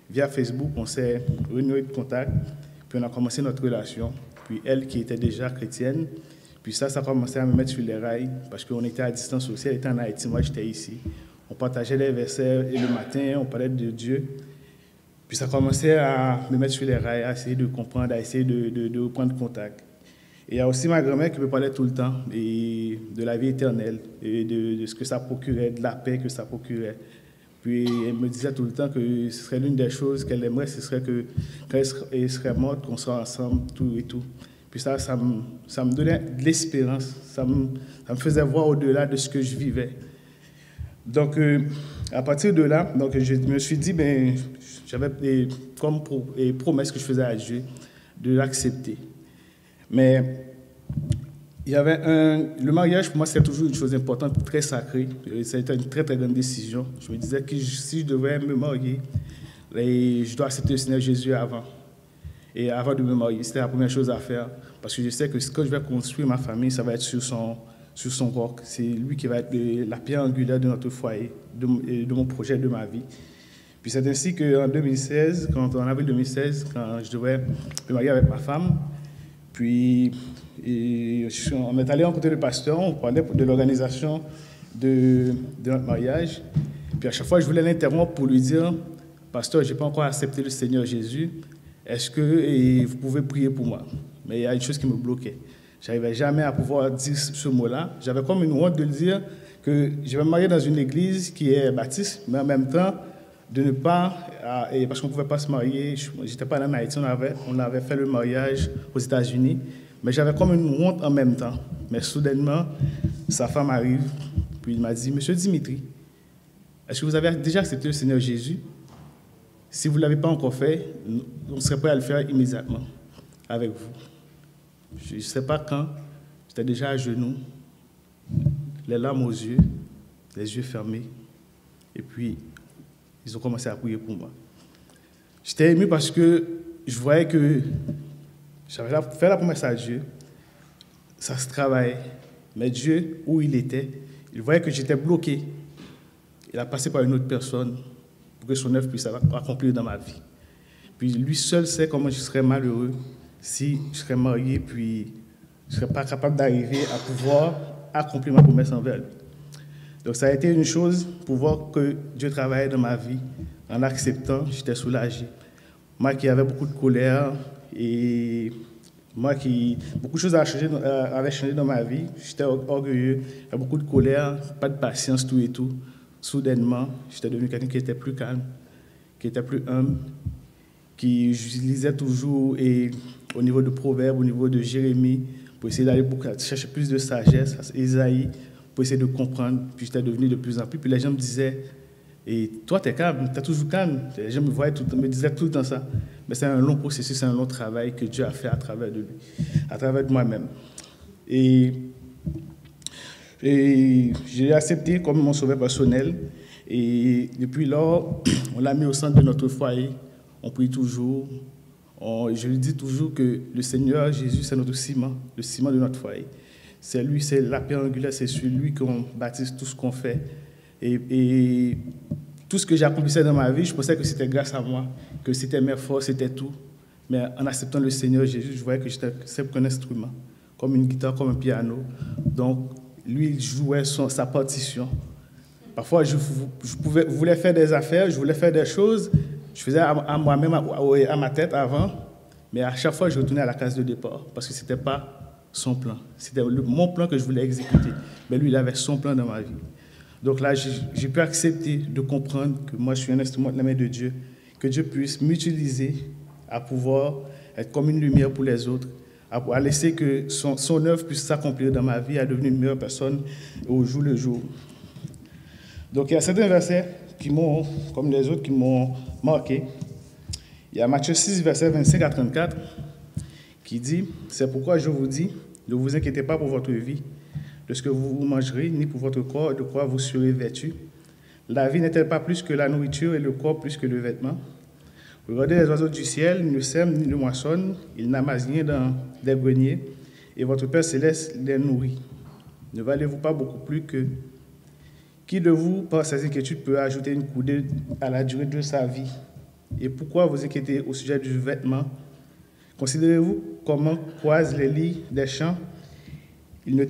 Speaker 5: via Facebook, on s'est renoué de contact, puis on a commencé notre relation. Puis elle, qui était déjà chrétienne, puis ça a commencé à me mettre sur les rails, parce qu'on était à distance aussi, elle était en Haïti, moi j'étais ici. On partageait les versets et le matin, on parlait de Dieu. Puis ça commençait à me mettre sur les rails, à essayer de comprendre, à essayer de reprendre contact. Et il y a aussi ma grand-mère qui me parlait tout le temps et de la vie éternelle, et de ce que ça procurait, de la paix que ça procurait. Puis elle me disait tout le temps que ce serait l'une des choses qu'elle aimerait, ce serait que quand elle serait morte, qu'on soit ensemble, tout et tout. Puis ça me donnait de l'espérance, ça me faisait voir au-delà de ce que je vivais. Donc, à partir de là, donc, je me suis dit, j'avais comme promesse que je faisais à Dieu de l'accepter. Mais il y avait le mariage, pour moi, c'est toujours une chose importante, très sacrée. Ça a été une très, très grande décision. Je me disais que si je devais me marier, je dois accepter le Seigneur Jésus avant. Et avant de me marier, c'était la première chose à faire. Parce que je sais que quand je vais construire ma famille, ça va être sur son roc. C'est lui qui va être la pierre angulaire de notre foyer, de mon projet, de ma vie. Puis c'est ainsi qu'en 2016, en avril 2016, quand je devais me marier avec ma femme, puis on est allé rencontrer le pasteur, on parlait de l'organisation de notre mariage. Puis à chaque fois, je voulais l'interrompre pour lui dire, pasteur, je n'ai pas encore accepté le Seigneur Jésus, est-ce que vous pouvez prier pour moi? Mais il y a une chose qui me bloquait. Je n'arrivais jamais à pouvoir dire ce mot-là. J'avais comme une honte de le dire que je vais me marier dans une église qui est baptiste, mais en même temps, de ne pas, parce qu'on ne pouvait pas se marier, je n'étais pas en Haïti, on avait fait le mariage aux États-Unis, mais j'avais comme une honte en même temps. Mais soudainement, sa femme arrive, puis il m'a dit, Monsieur Dimitri, est-ce que vous avez déjà accepté le Seigneur Jésus? Si vous ne l'avez pas encore fait, on serait prêt à le faire immédiatement avec vous. Je ne sais pas quand, j'étais déjà à genoux, les larmes aux yeux, les yeux fermés, et puis ils ont commencé à prier pour moi. J'étais ému parce que je voyais que j'avais fait la promesse à Dieu, ça se travaillait, mais Dieu, où il était, il voyait que j'étais bloqué. Il a passé par une autre personne pour que son œuvre puisse accomplir dans ma vie. Puis lui seul sait comment je serais malheureux si je serais marié, puis je ne serais pas capable d'arriver à pouvoir accomplir ma promesse envers lui. Donc ça a été une chose pour voir que Dieu travaillait dans ma vie. En acceptant, j'étais soulagé. Moi qui avais beaucoup de colère et beaucoup de choses avaient changé dans ma vie. J'étais orgueilleux, j'avais beaucoup de colère, pas de patience, tout et tout. Soudainement, j'étais devenu quelqu'un qui était plus calme, qui était plus humble, qui lisait toujours au niveau de Proverbes, au niveau de Jérémie, pour essayer d'aller chercher plus de sagesse, Isaïe, pour essayer de comprendre. Puis j'étais devenu de plus en plus. Puis les gens me disaient, et toi, tu es calme, tu es toujours calme. Les gens me disaient tout le temps ça. Mais c'est un long processus, c'est un long travail que Dieu a fait à travers de lui, à travers de moi-même. Et j'ai accepté comme mon sauveur personnel. Et depuis lors, on l'a mis au centre de notre foyer. On prie toujours. Je lui dis toujours que le Seigneur Jésus, c'est notre ciment, le ciment de notre foyer. C'est lui, c'est la pierre angulaire, c'est sur lui qu'on baptise tout ce qu'on fait. Et tout ce que j'accomplissais dans ma vie, je pensais que c'était grâce à moi, que c'était mes forces, c'était tout. Mais en acceptant le Seigneur Jésus, je voyais que j'étais simple qu'un instrument, comme une guitare, comme un piano. Donc, lui, il jouait sa partition. Parfois, je voulais faire des affaires, je voulais faire des choses, je faisais à moi-même, à ma tête avant, mais à chaque fois, je retournais à la case de départ parce que ce n'était pas son plan. C'était mon plan que je voulais exécuter. Mais lui, il avait son plan dans ma vie. Donc là, j'ai pu accepter de comprendre que moi, je suis un instrument de la main de Dieu, que Dieu puisse m'utiliser à pouvoir être comme une lumière pour les autres, à laisser que son œuvre puisse s'accomplir dans ma vie, à devenir une meilleure personne au jour le jour. Donc il y a certains versets qui m'ont, comme les autres, qui m'ont marqué. Il y a Matthieu 6, versets 25 à 34, qui dit « C'est pourquoi je vous dis, ne vous inquiétez pas pour votre vie, de ce que vous mangerez, ni pour votre corps, de quoi vous serez vêtus. La vie n'est-elle pas plus que la nourriture et le corps plus que le vêtement? Regardez les oiseaux du ciel, ils ne sèment ni ne moissonnent, ils n'amassent rien dans des greniers, et votre Père céleste les nourrit. Ne valez-vous pas beaucoup plus que... Qui de vous, par ses inquiétudes, peut ajouter une coudée à la durée de sa vie? Et pourquoi vous inquiétez au sujet du vêtement? Considérez-vous comment croisent les lits des champs? Ils ne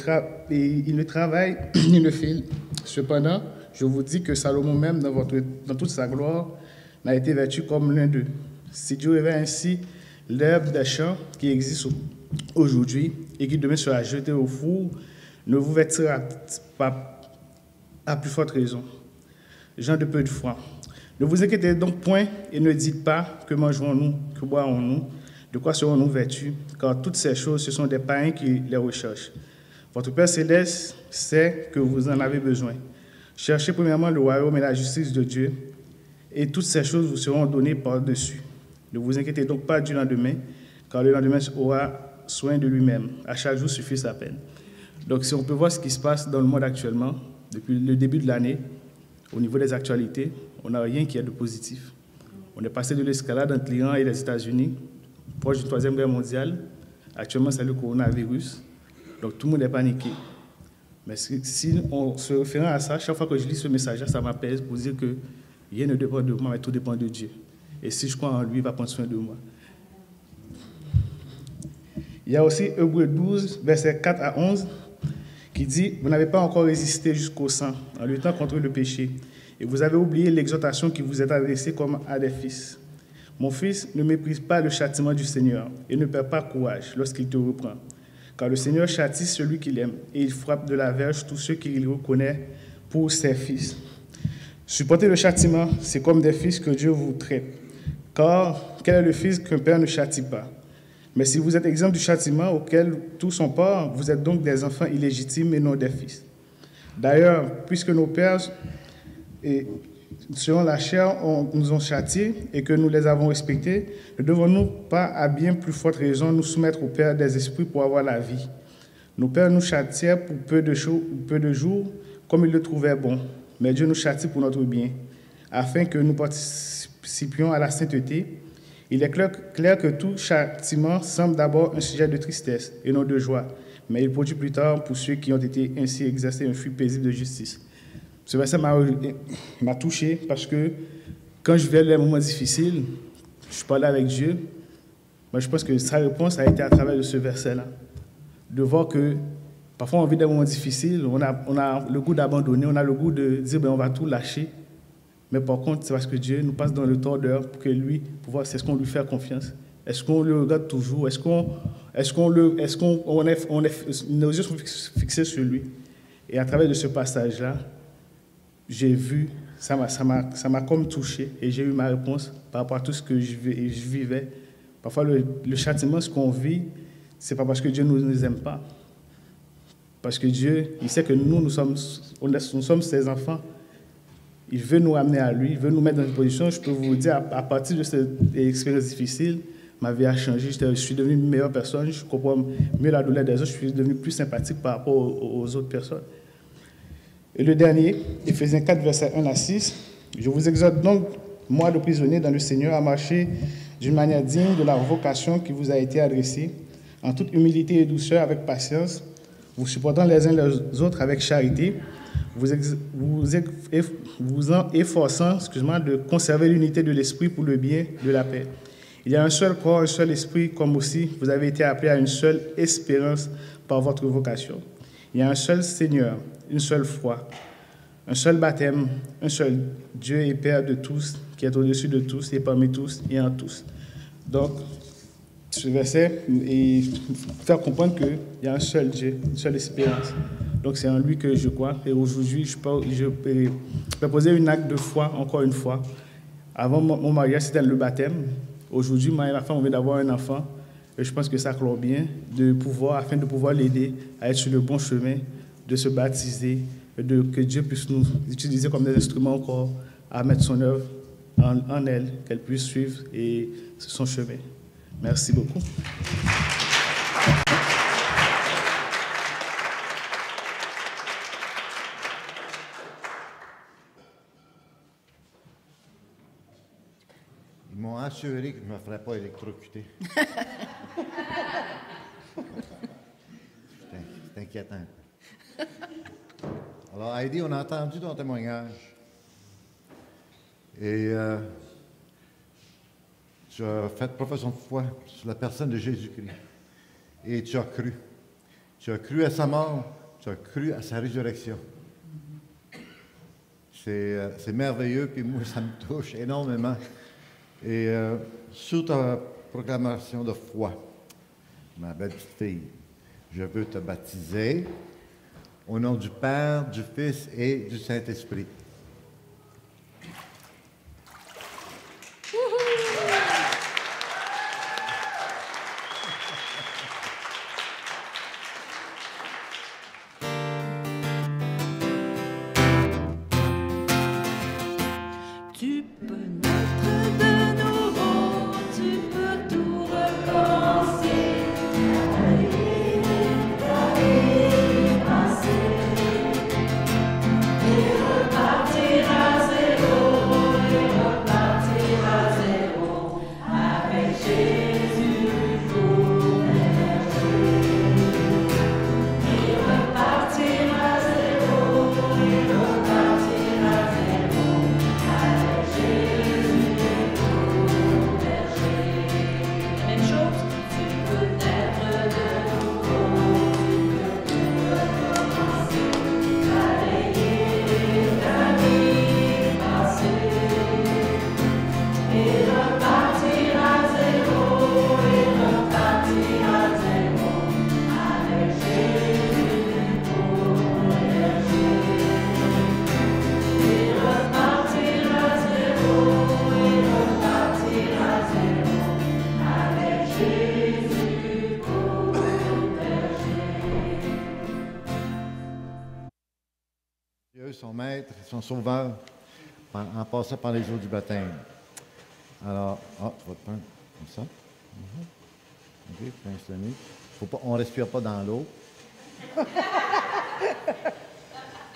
Speaker 5: travaillent ni ne filent. Cependant, je vous dis que Salomon même, dans toute sa gloire, n'a été vêtu comme l'un d'eux. Si Dieu revêt ainsi l'herbe des champs qui existe aujourd'hui et qui demain sera jetée au four, ne vous vêtira pas à plus forte raison. Gens de peu de foi. Ne vous inquiétez donc point et ne dites pas que mangerons-nous, que boirons-nous, de quoi serons-nous vêtus, car toutes ces choses, ce sont des païens qui les recherchent. Votre Père céleste sait que vous en avez besoin. Cherchez premièrement le royaume et la justice de Dieu, et toutes ces choses vous seront données par-dessus. Ne vous inquiétez donc pas du lendemain, car le lendemain aura soin de lui-même. À chaque jour suffit sa peine. Donc si on peut voir ce qui se passe dans le monde actuellement, depuis le début de l'année, au niveau des actualités, on n'a rien qui est de positif. On est passé de l'escalade entre l'Iran et les États-Unis, proche d'une troisième guerre mondiale. Actuellement, c'est le coronavirus. Donc tout le monde est paniqué. Mais si on se réfère à ça, chaque fois que je lis ce message-là, ça m'apaise pour dire que rien ne dépend de moi, mais tout dépend de Dieu. Et si je crois en lui, il va prendre soin de moi. Il y a aussi Hébreux 12, versets 4 à 11, qui dit « Vous n'avez pas encore résisté jusqu'au sang en luttant contre le péché, et vous avez oublié l'exhortation qui vous est adressée comme à des fils. Mon fils, ne méprise pas le châtiment du Seigneur, et ne perds pas courage lorsqu'il te reprend. Car le Seigneur châtie celui qu'il aime, et il frappe de la verge tous ceux qu'il reconnaît pour ses fils. Supporter le châtiment, c'est comme des fils que Dieu vous traite. Car quel est le fils qu'un père ne châtie pas? Mais si vous êtes exempt du châtiment auquel tous sont part, vous êtes donc des enfants illégitimes et non des fils. D'ailleurs, puisque nos pères, selon la chair, nous ont châtiés et que nous les avons respectés, ne devons-nous pas, à bien plus forte raison, nous soumettre au Père des esprits pour avoir la vie? Nos pères nous châtiaient pour peu de jours, comme ils le trouvaient bon. Mais Dieu nous châtie pour notre bien, afin que nous participions à la sainteté. Il est clair que tout châtiment semble d'abord un sujet de tristesse et non de joie, mais il produit plus tard, pour ceux qui ont été ainsi exercés, un fruit paisible de justice. Ce verset m'a touché parce que quand je vivais les moments difficiles, je parlais avec Dieu, mais je pense que sa réponse a été à travers de ce verset-là. De voir que parfois on vit des moments difficiles, on a le goût d'abandonner, on a le goût de dire on va tout lâcher. Mais par contre, c'est parce que Dieu nous passe dans le tordeur pour que lui, pour voir est-ce qu'on lui fait confiance. Est-ce qu'on le regarde toujours? Nos yeux sont fixés sur lui. Et à travers de ce passage-là, j'ai vu, ça m'a comme touché et j'ai eu ma réponse par rapport à tout ce que je vivais. Parfois, le châtiment, ce qu'on vit, c'est pas parce que Dieu ne nous aime pas. Parce que Dieu, il sait que nous sommes ses enfants. Il veut nous amener à lui, il veut nous mettre dans une position. Je peux vous dire, à partir de cette expérience difficile, ma vie a changé. Je suis devenu une meilleure personne, je comprends mieux la douleur des autres, je suis devenu plus sympathique par rapport aux autres personnes. Et le dernier, Éphésiens 4, versets 1 à 6. Je vous exhorte donc, moi le prisonnier dans le Seigneur, à marcher d'une manière digne de la vocation qui vous a été adressée, en toute humilité et douceur, avec patience, vous supportant les uns les autres avec charité, vous en efforçant de conserver l'unité de l'esprit pour le bien de la paix. Il y a un seul corps, un seul esprit, comme aussi vous avez été appelés à une seule espérance par votre vocation. Il y a un seul Seigneur, une seule foi, un seul baptême, un seul Dieu et Père de tous, qui est au-dessus de tous et parmi tous et en tous. Donc, ce verset et faire comprendre qu'il y a un seul Dieu, une seule espérance. Donc, c'est en lui que je crois. Et aujourd'hui, je peux poser un acte de foi, encore une fois. Avant mon mariage, c'était le baptême. Aujourd'hui, ma femme, on vient d'avoir un enfant. Et je pense que ça clôt bien afin de pouvoir l'aider à être sur le bon chemin, de se baptiser, que Dieu puisse nous utiliser comme des instruments encore à mettre son œuvre en elle, qu'elle puisse suivre et son chemin. Merci beaucoup.
Speaker 6: Ils m'ont assuré que je ne me ferais pas électrocuter. C'est inquiétant. Alors, Heidi, on a entendu ton témoignage. Et tu as fait profession de foi sur la personne de Jésus-Christ. Et tu as cru. Tu as cru à sa mort, tu as cru à sa résurrection. C'est merveilleux, puis moi, ça me touche énormément. Et sous ta proclamation de foi, ma belle petite fille, je veux te baptiser au nom du Père, du Fils et du Saint-Esprit. Son maître, son sauveur, en passant par les eaux du baptême. Alors, tu vas te prendre comme ça. OK, pince le nez. On ne respire pas dans l'eau.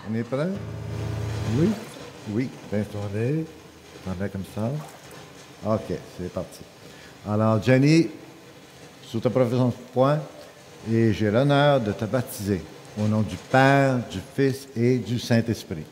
Speaker 6: On est prêt? Oui? Oui, pince ton nez. T'en mets comme ça. OK, c'est parti. Alors, Jenny, sous ta profession de foi, et j'ai l'honneur de te baptiser. Au nom du Père, du Fils et du Saint-Esprit.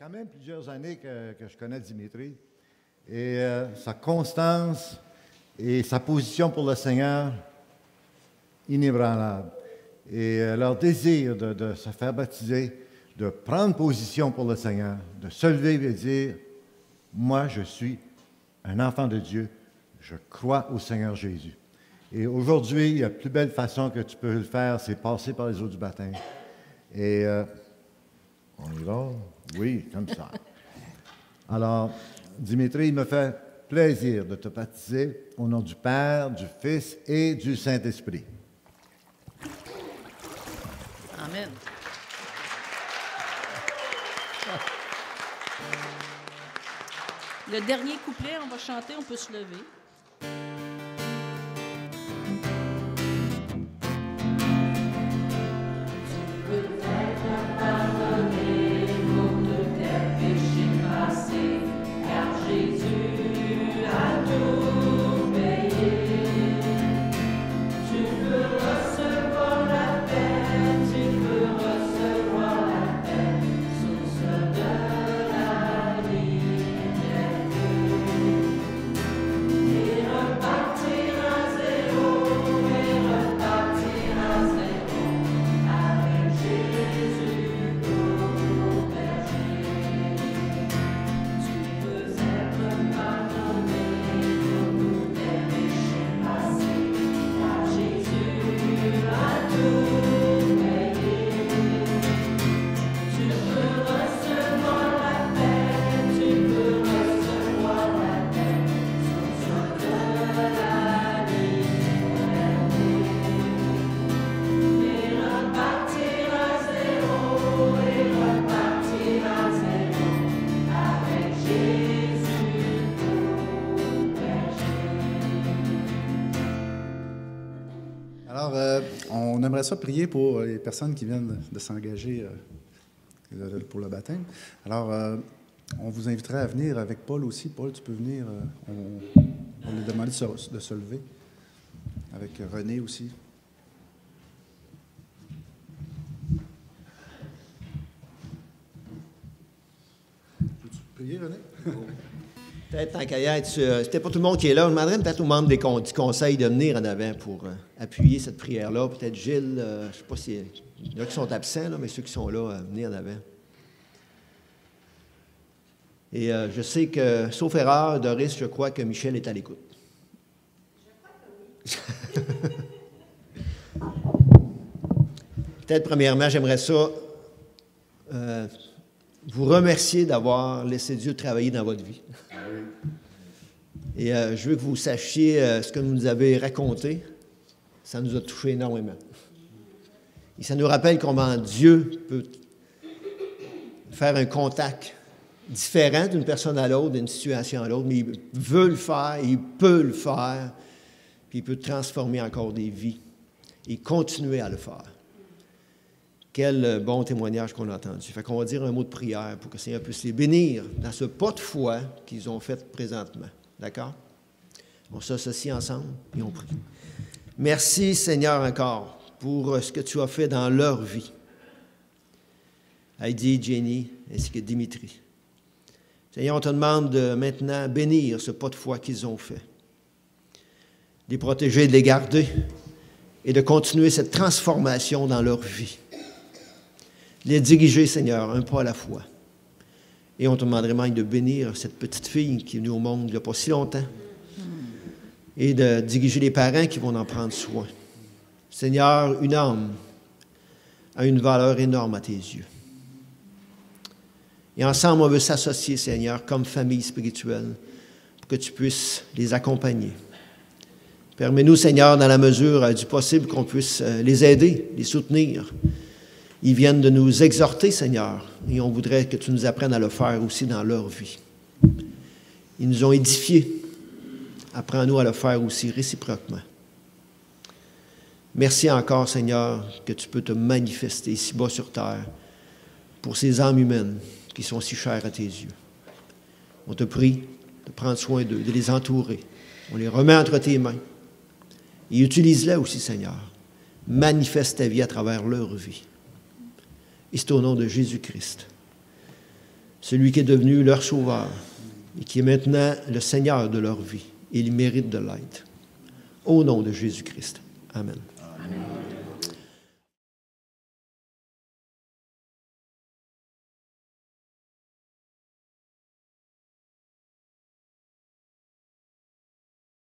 Speaker 6: quand même plusieurs années que je connais Dimitri. Et sa constance et sa position pour le Seigneur, inébranlable. Et leur désir de se faire baptiser, de prendre position pour le Seigneur, de se lever et dire, moi, je suis un enfant de Dieu, je crois au Seigneur Jésus. Et aujourd'hui, la plus belle façon que tu peux le faire, c'est passer par les eaux du baptême. Et on y va? Oui, comme ça. Alors, Dimitri, il me fait plaisir de te baptiser au nom du Père, du Fils et du Saint-Esprit.
Speaker 7: Amen. Le dernier couplet, on va chanter, on peut se lever.
Speaker 2: On aimerait ça prier pour les personnes qui viennent de s'engager pour le baptême. Alors, on vous inviterait à venir avec Paul aussi. Paul, tu peux venir. On lui demande de se lever. Avec René aussi. Peux-tu prier, René?
Speaker 1: Peut-être, tant qu'à y être, c'était pas tout le monde qui est là. Je demanderais peut-être aux membres du conseil de venir en avant pour appuyer cette prière-là. Peut-être Gilles, je ne sais pas s'il y en a qui sont absents, là, mais ceux qui sont là, venir en avant. Et je sais que, sauf erreur, Doris, je crois que Michel est à l'écoute. Je crois que oui. Peut-être, premièrement, j'aimerais ça vous remercier d'avoir laissé Dieu travailler dans votre vie. Et je veux que vous sachiez ce que vous nous avez raconté. Ça nous a touché énormément. Et ça nous rappelle comment Dieu peut faire un contact différent d'une personne à l'autre, d'une situation à l'autre, mais il veut le faire, il peut le faire, puis il peut transformer encore des vies et continuer à le faire. Quel bon témoignage qu'on a entendu. Fait qu'on va dire un mot de prière pour que le Seigneur puisse les bénir dans ce pas de foi qu'ils ont fait présentement. D'accord? On s'associe ensemble et on prie. Merci, Seigneur, encore pour ce que tu as fait dans leur vie. Heidi, Jenny, ainsi que Dimitri. Seigneur, on te demande de maintenant bénir ce pas de foi qu'ils ont fait. De les protéger, de les garder et de continuer cette transformation dans leur vie. Les diriger, Seigneur, un pas à la fois. Et on te demande vraiment de bénir cette petite fille qui est venue au monde il n'y a pas si longtemps. Et de diriger les parents qui vont en prendre soin. Seigneur, une âme a une valeur énorme à tes yeux. Et ensemble, on veut s'associer, Seigneur, comme famille spirituelle, pour que tu puisses les accompagner. Permets-nous, Seigneur, dans la mesure du possible, qu'on puisse les aider, les soutenir. Ils viennent de nous exhorter, Seigneur, et on voudrait que tu nous apprennes à le faire aussi dans leur vie. Ils nous ont édifiés. Apprends-nous à le faire aussi réciproquement. Merci encore, Seigneur, que tu peux te manifester ici bas sur terre pour ces âmes humaines qui sont si chères à tes yeux. On te prie de prendre soin d'eux, de les entourer. On les remet entre tes mains. Et utilise-les aussi, Seigneur. Manifeste ta vie à travers leur vie. Et c'est au nom de Jésus-Christ. celui qui est devenu leur sauveur et qui est maintenant le Seigneur de leur vie. Ils méritent de l'être. Au nom de Jésus-Christ. Amen.